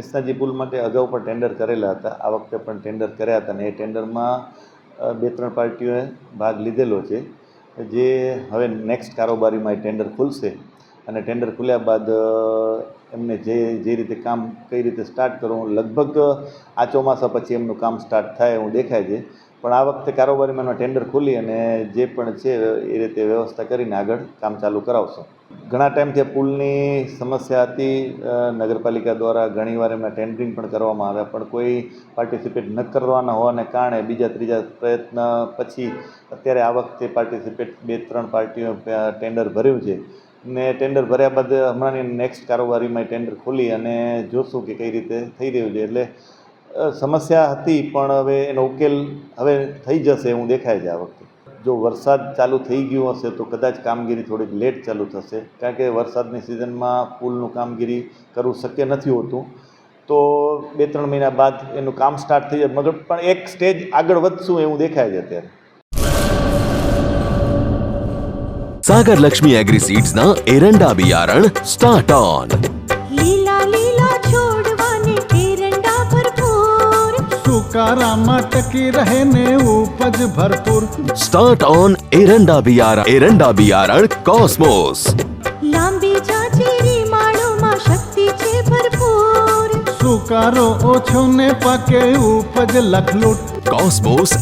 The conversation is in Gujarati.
કૃષ્ણાજી પુલ માટે અગાઉ પણ ટેન્ડર કરેલા હતા, આ વખતે પણ ટેન્ડર કર્યા હતા અને એ ટેન્ડરમાં 2-3 પાર્ટીઓએ ભાગ લીધેલો છે. જે હવે નેક્સ્ટ કારોબારીમાં એ ટેન્ડર ખુલશે અને ટેન્ડર ખુલ્યા બાદ એમને જે રીતે કામ કઈ રીતે સ્ટાર્ટ કરવું, લગભગ આ ચોમાસા પછી એમનું કામ સ્ટાર્ટ થાય એવું દેખાય છે. પણ આ વખતે કારોબારીમાં ટેન્ડર ખુલી અને જે પણ છે એ રીતે વ્યવસ્થા કરીને આગળ કામ ચાલુ કરાવશો. ઘણા ટાઈમથી પુલની સમસ્યા હતી, નગરપાલિકા દ્વારા ઘણીવાર એમાં ટેન્ડરિંગ પણ કરવામાં આવ્યા, પણ કોઈ પાર્ટિસિપેટ ન કરવાના હોવાને કારણે બીજા ત્રીજા પ્રયત્ન પછી અત્યારે આ વખતે પાર્ટિસિપેટ 2-3 પાર્ટીઓ ટેન્ડર ભર્યું છે ને ટેન્ડર ભર્યા બાદ હમણાંની નેક્સ્ટ કારોબારીમાં ટેન્ડર ખોલી અને જોશું કે કઈ રીતે થઈ રહ્યું છે. એટલે સમસ્યા હતી પણ હવે એનો ઉકેલ હવે થઈ જશે એવું દેખાય છે. આ વખતે જો વરસાદ ચાલુ થઈ ગયું હશે તો કદાચ કામગીરી થોડીક લેટ ચાલુ થશે, કારણ કે વરસાદની સિઝનમાં પુલનું કામગીરી કરવું શક્ય નથી હોતું. તો 2-3 મહિના બાદ એનું કામ સ્ટાર્ટ થઈ જાય, મગર પણ એક સ્ટેજ આગળ વધશું એવું દેખાય છે અત્યારે. सागर लक्ष्मी एग्री सीड्स ना एरंडा बियारण स्टार्ट ऑन। લીલા લીલા છોડવાને એરંડા ભરપૂર, સુકારામાં ટકી રહે ને ઉપજ ભરપૂર. स्टार्ट ऑन एरंडा बियारण कॉस्मोस। લાંબી જાચેરી માળોમાં શક્તિ છે ભરપૂર, સુકારો ઓછો ને પાકે ઉપજ લખલૂટ. कॉस्मोस